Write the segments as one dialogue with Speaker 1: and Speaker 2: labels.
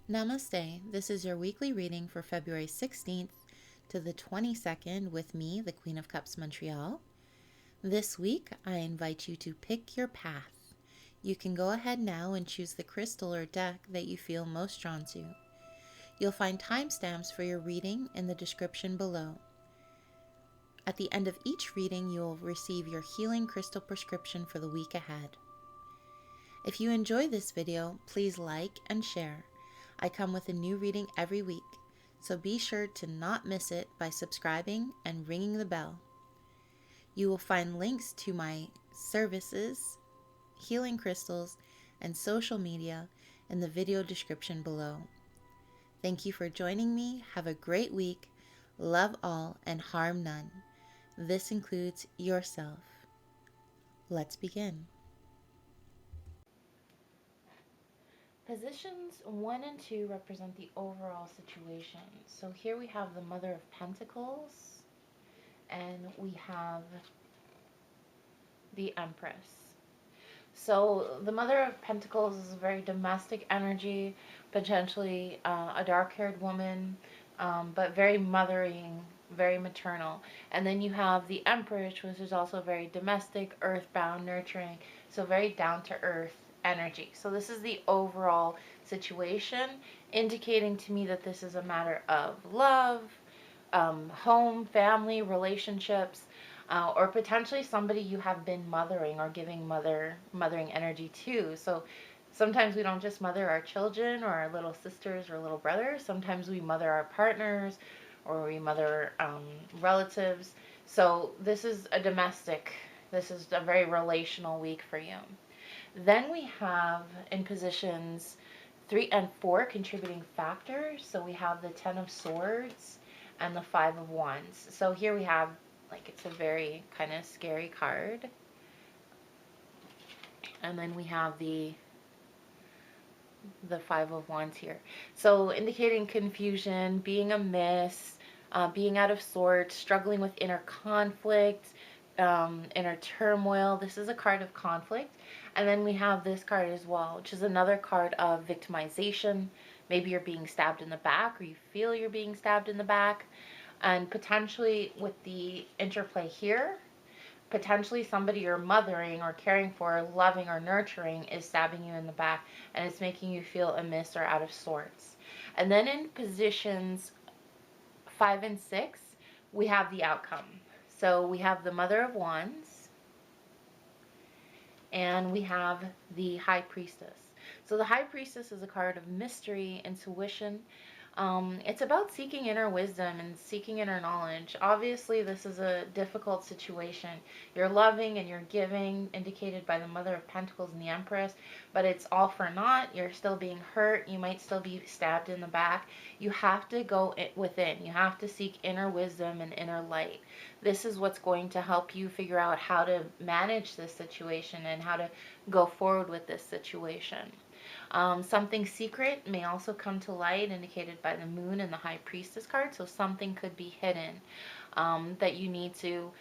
Speaker 1: Namaste. This is your weekly reading for February 16th to the 22nd with me, the Queen of Cups Montreal. This week, I invite you to pick your path. You can go ahead now and choose the crystal or deck that you feel most drawn to. You'll find timestamps for your reading in the description below. At the end of each reading, you will receive your healing crystal prescription for the week ahead. If you enjoy this video, please like and share. I come with a new reading every week, so be sure to not miss it by subscribing and ringing the bell. You will find links to my services, healing crystals, and social media in the video description below. Thank you for joining me. Have a great week. Love all and harm none. This includes yourself. Let's begin. Positions 1 and 2 represent the overall situation. So here we have the Mother of Pentacles and we have the Empress. So the Mother of Pentacles is a very domestic energy, potentially a dark-haired woman, but very mothering, very maternal. And then you have the Empress, which is also very domestic, earthbound, nurturing, so very down-to-earth energy. So this is the overall situation, indicating to me that this is a matter of love, home, family, relationships, or potentially somebody you have been mothering or giving mothering energy to. So sometimes we don't just mother our children or our little sisters or little brothers. Sometimes we mother our partners or we mother relatives. So this is a very relational week for you. Then we have in positions 3 and 4 contributing factors. So we have the 10 of Swords and the 5 of Wands. So here we have, like, it's a very kind of scary card. And then we have the 5 of Wands here. So indicating confusion, being amiss, being out of sorts, struggling with inner conflict, inner turmoil. This is a card of conflict. And then we have this card as well, which is another card of victimization. Maybe you're being stabbed in the back, or you feel you're being stabbed in the back. And potentially with the interplay here, potentially somebody you're mothering or caring for, loving or nurturing, is stabbing you in the back, and it's making you feel amiss or out of sorts. And then in positions 5 and 6, we have the outcome. So we have the Mother of Wands and we have the High Priestess. So the High Priestess is a card of mystery, intuition. It's about seeking inner wisdom and seeking inner knowledge. Obviously, this is a difficult situation. You're loving and you're giving, indicated by the Mother of Pentacles and the Empress, but it's all for naught. You're still being hurt. You might still be stabbed in the back. You have to go within. You have to seek inner wisdom and inner light. This is what's going to help you figure out how to manage this situation and how to go forward with this situation. Something secret may also come to light, indicated by the Moon and the High Priestess card. So something could be hidden that you need to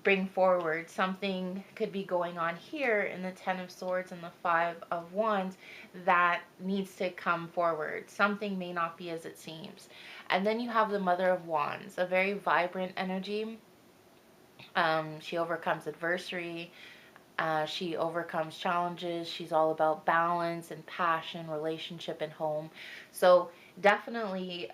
Speaker 1: bring forward. Something could be going on here in the 10 of Swords and the 5 of Wands that needs to come forward. Something may not be as it seems. And then you have the Mother of Wands, a very vibrant energy. She overcomes adversity. She overcomes challenges. She's all about balance and passion, relationship, and home. So definitely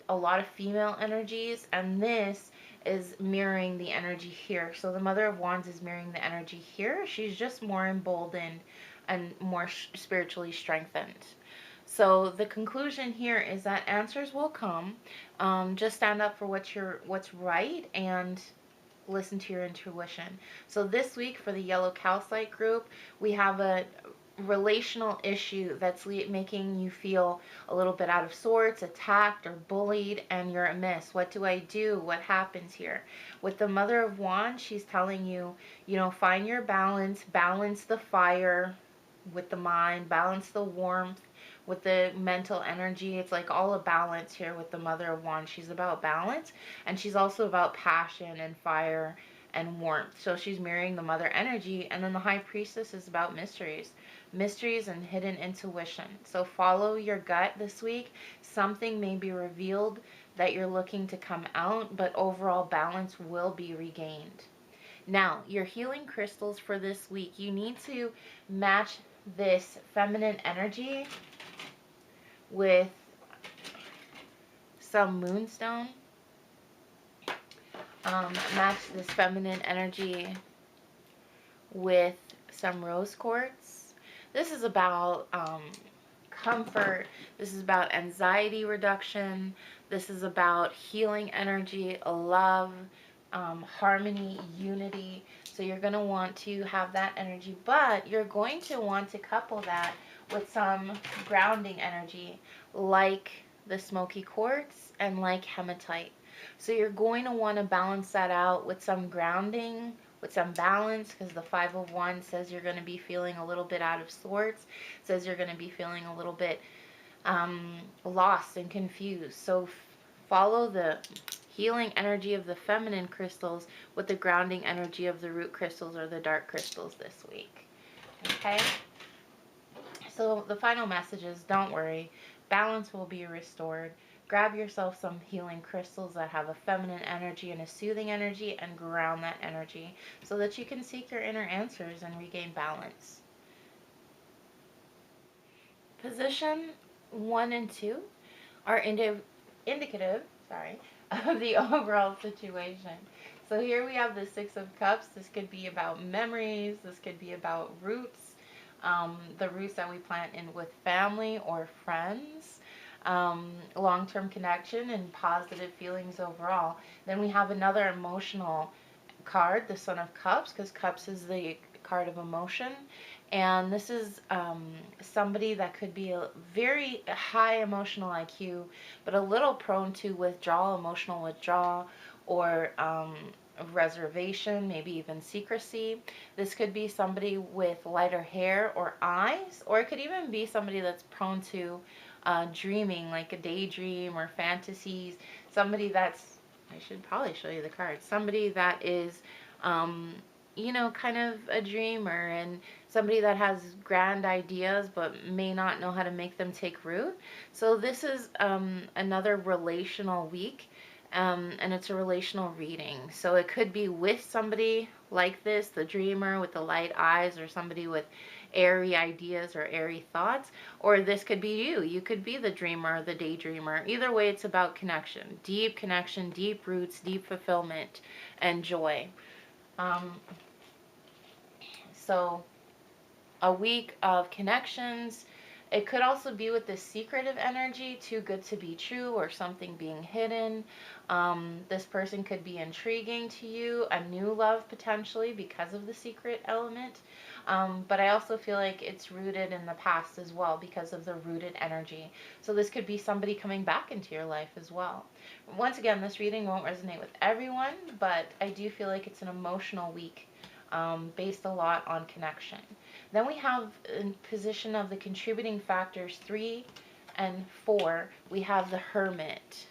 Speaker 1: a lot of female energies, and this is mirroring the energy here. So the Mother of Wands is mirroring the energy here. She's just more emboldened and more spiritually strengthened. So the conclusion here is that answers will come. Just stand up for what's right and listen to your intuition. So this week for the Yellow Calcite group, we have a relational issue that's making you feel a little bit out of sorts, attacked or bullied, and you're amiss. What do I do? What happens here? With the Mother of Wands, she's telling you, find your balance, balance the fire with the mind, balance the warmth with the mental energy. It's like all a balance here with the Mother of Wands. She's about balance, and she's also about passion and fire and warmth. So she's mirroring the mother energy. And then the High Priestess is about mysteries. mysteries and hidden intuition. So follow your gut this week. Something may be revealed that you're looking to come out, but overall balance will be regained. Now, your healing crystals for this week, you need to match this feminine energy with some moonstone. Match this feminine energy with some rose quartz. This is about comfort. This is about anxiety reduction. This is about healing energy, love, harmony, unity. So you're going to want to have that energy, but you're going to want to couple that with some grounding energy like the smoky quartz and like hematite. So you're going to want to balance that out with some grounding, with some balance, because the Five of Wands says you're going to be feeling a little bit out of sorts, says you're going to be feeling a little bit lost and confused. So follow the healing energy of the feminine crystals with the grounding energy of the root crystals or the dark crystals this week. Okay? So the final message is, don't worry, balance will be restored. Grab yourself some healing crystals that have a feminine energy and a soothing energy, and ground that energy so that you can seek your inner answers and regain balance. Position 1 and 2 are indicative of the overall situation. So here we have the Six of Cups. This could be about memories. This could be about roots, the roots that we plant in with family or friends, long-term connection and positive feelings overall. Then we have another emotional card, the Son of Cups, because Cups is the card of emotion. And this is somebody that could be a very high emotional IQ, but a little prone to emotional withdrawal, or reservation, maybe even secrecy. This could be somebody with lighter hair or eyes, or it could even be somebody that's prone to dreaming, like a daydream or fantasies. Somebody that's, I should probably show you the card. Somebody that is, kind of a dreamer, and somebody that has grand ideas but may not know how to make them take root. So this is another relational week, and it's a relational reading. So it could be with somebody like this, the dreamer with the light eyes, or somebody with airy ideas or airy thoughts, or this could be you. You could be the dreamer, the daydreamer. Either way, it's about connection, deep roots, deep fulfillment, and joy. So a week of connections. It could also be with this secretive energy, too good to be true, or something being hidden. This person could be intriguing to you, a new love potentially because of the secret element. But I also feel like it's rooted in the past as well because of the rooted energy. So this could be somebody coming back into your life as well. Once again, this reading won't resonate with everyone, but I do feel like it's an emotional week, based a lot on connection. Then we have, in position of the contributing factors 3 and 4, we have the Hermit.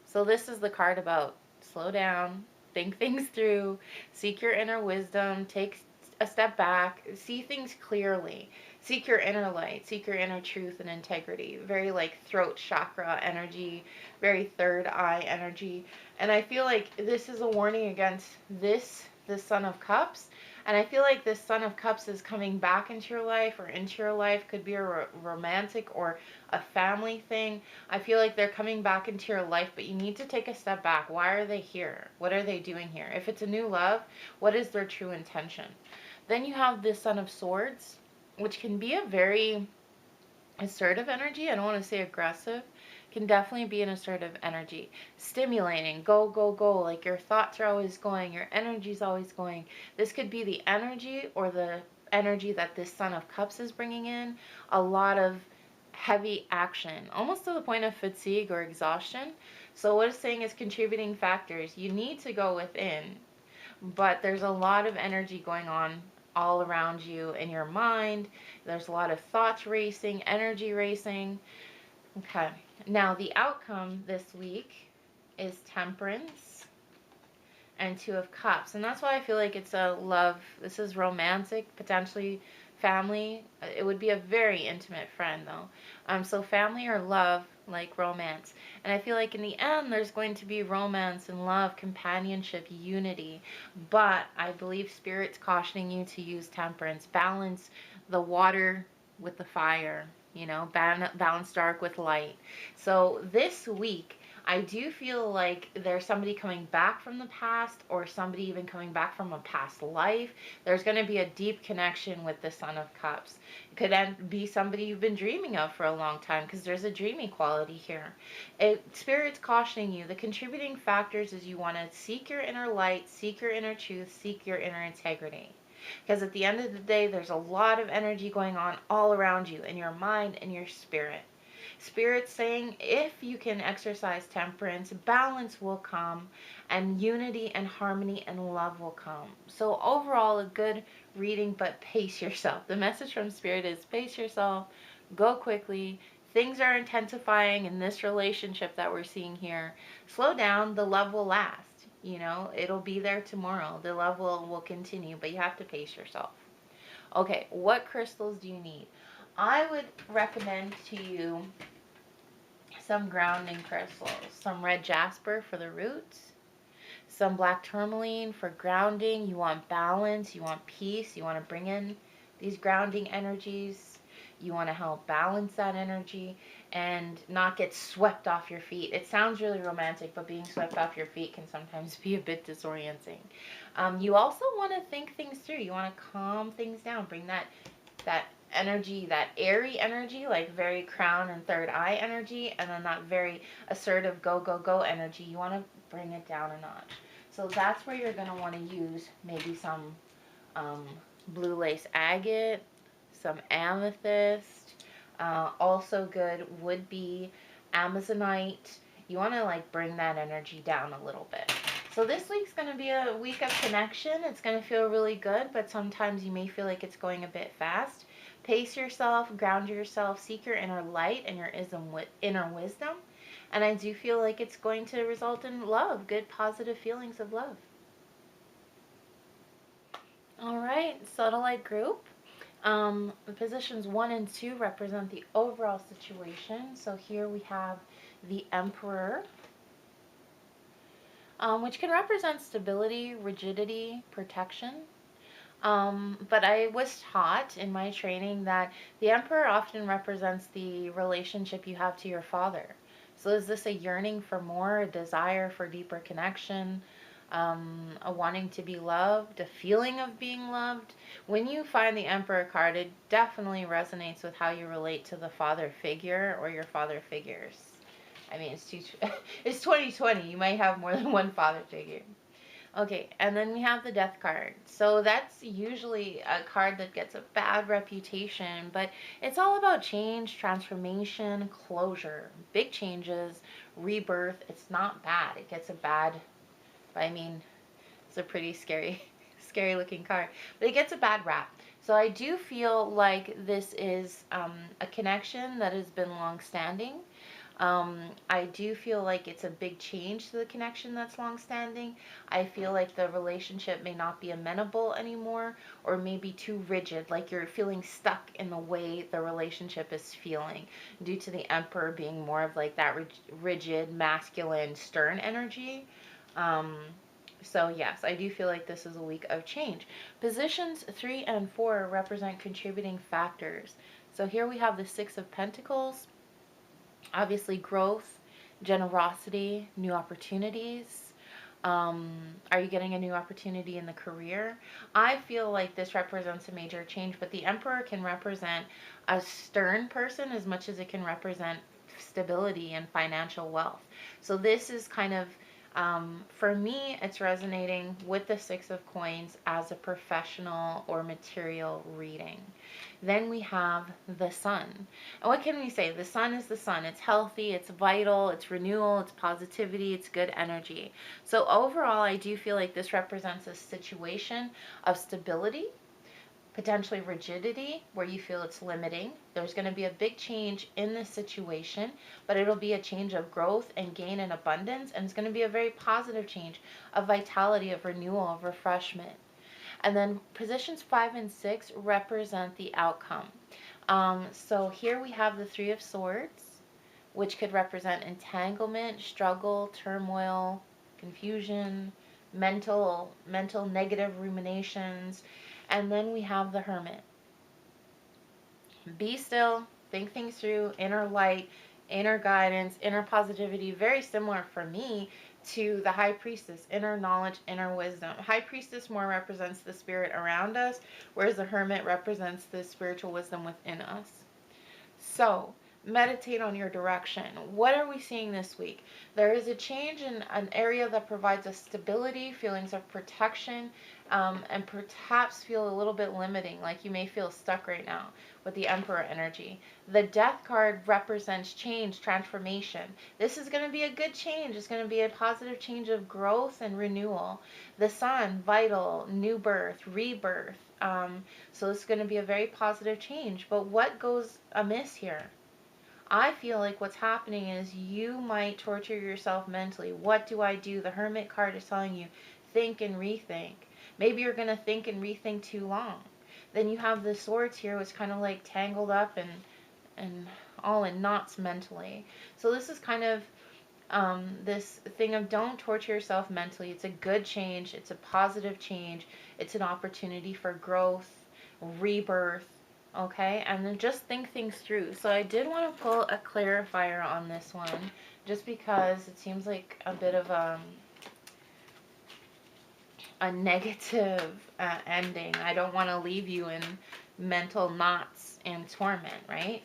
Speaker 1: So this is the card about slow down, think things through, seek your inner wisdom, take a step back, see things clearly, seek your inner light, seek your inner truth and integrity. Very like throat chakra energy, very third eye energy. And I feel like this is a warning against the Son of Cups. And I feel like this Son of Cups is coming back into your life, or into your life. Could be a romantic or a family thing. I feel like they're coming back into your life, but you need to take a step back. Why are they here? What are they doing here? If it's a new love, what is their true intention? Then you have this Son of Swords, which can be a very assertive energy. I don't want to say aggressive. Can definitely be an assertive energy. Stimulating, go, go, go. Like your thoughts are always going, your energy's always going. This could be the energy, or the energy that this Son of Cups is bringing in. A lot of heavy action, almost to the point of fatigue or exhaustion. So what it's saying is contributing factors. You need to go within, but there's a lot of energy going on all around you in your mind. There's a lot of thoughts racing, energy racing. Okay, now the outcome this week is Temperance and Two of Cups. And that's why I feel like it's a love. This is romantic, potentially family. It would be a very intimate friend, though. So family or love, like romance. And I feel like in the end, there's going to be romance and love, companionship, unity. But I believe Spirit's cautioning you to use temperance. Balance the water with the fire, you know, balance dark with light. So this week, I do feel like there's somebody coming back from the past, or somebody even coming back from a past life. There's going to be a deep connection with the Son of Cups. It could then be somebody you've been dreaming of for a long time, because there's a dreamy quality here. Spirit's cautioning you. The contributing factors is you want to seek your inner light, seek your inner truth, seek your inner integrity. Because at the end of the day, there's a lot of energy going on all around you, in your mind and your spirit. Spirit's saying if you can exercise temperance, balance will come, and unity and harmony and love will come. So overall, a good reading, but pace yourself. The message from Spirit is pace yourself, go quickly. Things are intensifying in this relationship that we're seeing here. Slow down, the love will last. You know, it'll be there tomorrow. The love will continue, but you have to pace yourself. Okay, what crystals do you need? I would recommend to you some grounding crystals. Some red jasper for the roots. Some black tourmaline for grounding. You want balance. You want peace. You want to bring in these grounding energies. You want to help balance that energy and not get swept off your feet. It sounds really romantic, but being swept off your feet can sometimes be a bit disorienting. You also want to think things through. You want to calm things down. Bring that energy, that airy energy, like very crown and third eye energy, and then that very assertive go, go, go energy. You want to bring it down a notch. So that's where you're going to want to use maybe some blue lace agate, some amethyst. Also good would be amazonite. You want to like bring that energy down a little bit. So this week's going to be a week of connection. It's going to feel really good, but sometimes you may feel like it's going a bit fast. Pace yourself, ground yourself, seek your inner light and your inner wisdom. And I do feel like it's going to result in love, good positive feelings of love. All right, Sodalite group. The positions 1 and 2 represent the overall situation. So here we have the Emperor, which can represent stability, rigidity, protection. But I was taught in my training that the Emperor often represents the relationship you have to your father. So is this a yearning for more, a desire for deeper connection, a wanting to be loved, a feeling of being loved? When you find the Emperor card, it definitely resonates with how you relate to the father figure or your father figures. I mean, it's 2020. You might have more than one father figure. Okay, and then we have the Death card. So that's usually a card that gets a bad reputation, but it's all about change, transformation, closure, big changes, rebirth. It's not bad. It gets a bad, I mean, it's a pretty scary, scary looking card, but it gets a bad rap. So I do feel like this is a connection that has been long-standing. I do feel like it's a big change to the connection that's long-standing. I feel like the relationship may not be amenable anymore, or maybe too rigid, like you're feeling stuck in the way the relationship is feeling due to the Emperor being more of like that rigid, masculine, stern energy. So yes, I do feel like this is a week of change. Positions 3 and 4 represent contributing factors. So here we have the 6 of Pentacles. Obviously, growth, generosity, new opportunities. Are you getting a new opportunity in the career? I feel like this represents a major change, but the Emperor can represent a stern person as much as it can represent stability and financial wealth. So this is kind of, for me, it's resonating with the 6 of Coins as a professional or material reading. Then we have the Sun. And what can we say? The Sun is the Sun. It's healthy, it's vital, it's renewal, it's positivity, it's good energy. So overall, I do feel like this represents a situation of stability, potentially rigidity, where you feel it's limiting. There's going to be a big change in this situation, but it'll be a change of growth and gain and abundance, and it's going to be a very positive change of vitality, of renewal, of refreshment. And then positions 5 and 6 represent the outcome. So here we have the Three of Swords, which could represent entanglement, struggle, turmoil, confusion, mental negative ruminations. And then we have the Hermit. Be still, think things through, inner light, inner guidance, inner positivity. Very similar for me to the High Priestess, inner knowledge, inner wisdom. High Priestess more represents the spirit around us, whereas the Hermit represents the spiritual wisdom within us. So, meditate on your direction. What are we seeing this week? There is a change in an area that provides us stability, feelings of protection, and perhaps feel a little bit limiting, like you may feel stuck right now with the Emperor energy. The Death card represents change, transformation. This is going to be a good change. It's going to be a positive change of growth and renewal. The Sun, vital, new birth, rebirth. So it's going to be a very positive change. But what goes amiss here? I feel like what's happening is you might torture yourself mentally. What do I do? The Hermit card is telling you, think and rethink. Maybe you're going to think and rethink too long. Then you have the Swords here, which kind of like tangled up and all in knots mentally. So this is kind of this thing of don't torture yourself mentally. It's a good change. It's a positive change. It's an opportunity for growth, rebirth, okay? And then just think things through. So I did want to pull a clarifier on this one, just because it seems like a bit of a negative ending. I don't want to leave you in mental knots and torment, right?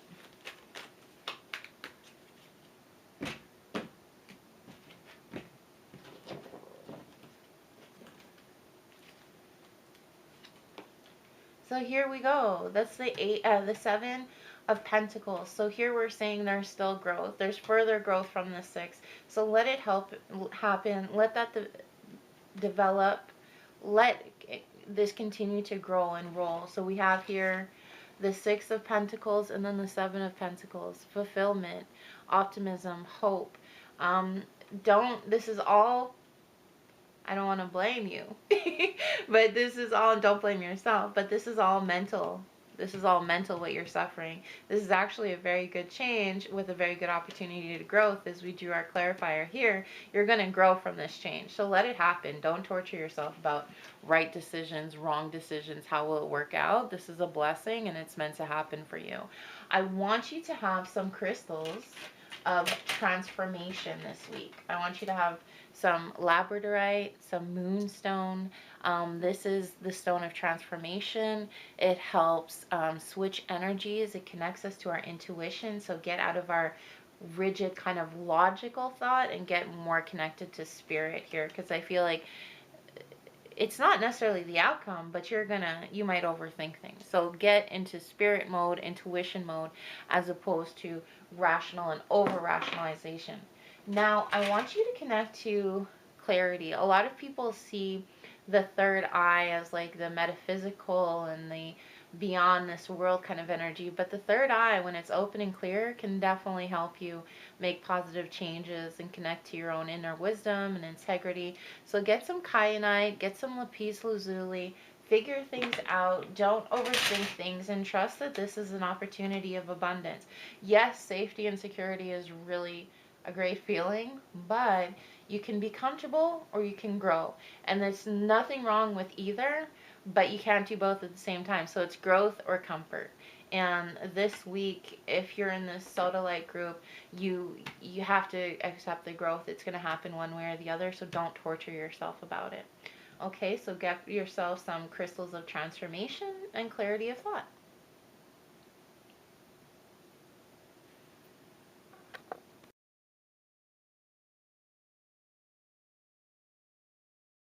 Speaker 1: So here we go. That's the 7 of Pentacles. So here we're saying there's still growth. There's further growth from the 6. So let it happen. Let that develop. Let this continue to grow and roll. So we have here the 6 of Pentacles and then the 7 of Pentacles. Fulfillment, optimism, hope. This is all, I don't want to blame you, but this is all, don't blame yourself, but this is all mental. This is all mental, what you're suffering. This is actually a very good change with a very good opportunity to growth. As we drew our clarifier here, you're going to grow from this change. So let it happen. Don't torture yourself about right decisions, wrong decisions. How will it work out? This is a blessing and it's meant to happen for you. I want you to have some crystals of transformation this week. I want you to have some labradorite, some moonstone. This is the stone of transformation. It helps switch energies. It connects us to our intuition. So get out of our rigid kind of logical thought and get more connected to spirit here, because I feel like it's not necessarily the outcome, but you might overthink things. So get into spirit mode, intuition mode, as opposed to rational and over rationalization. Now, I want you to connect to clarity. A lot of people see the third eye as like the metaphysical and the beyond this world kind of energy, but the third eye, when it's open and clear, can definitely help you make positive changes and connect to your own inner wisdom and integrity. So get some kyanite, get some lapis lazuli, figure things out, don't overthink things, and trust that this is an opportunity of abundance. Yes, safety and security is really a great feeling, but you can be comfortable or you can grow. And there's nothing wrong with either, but you can't do both at the same time. So it's growth or comfort. And this week, if you're in this Sodalite group, you have to accept the growth. It's going to happen one way or the other, so don't torture yourself about it. Okay, so get yourself some crystals of transformation and clarity of thought.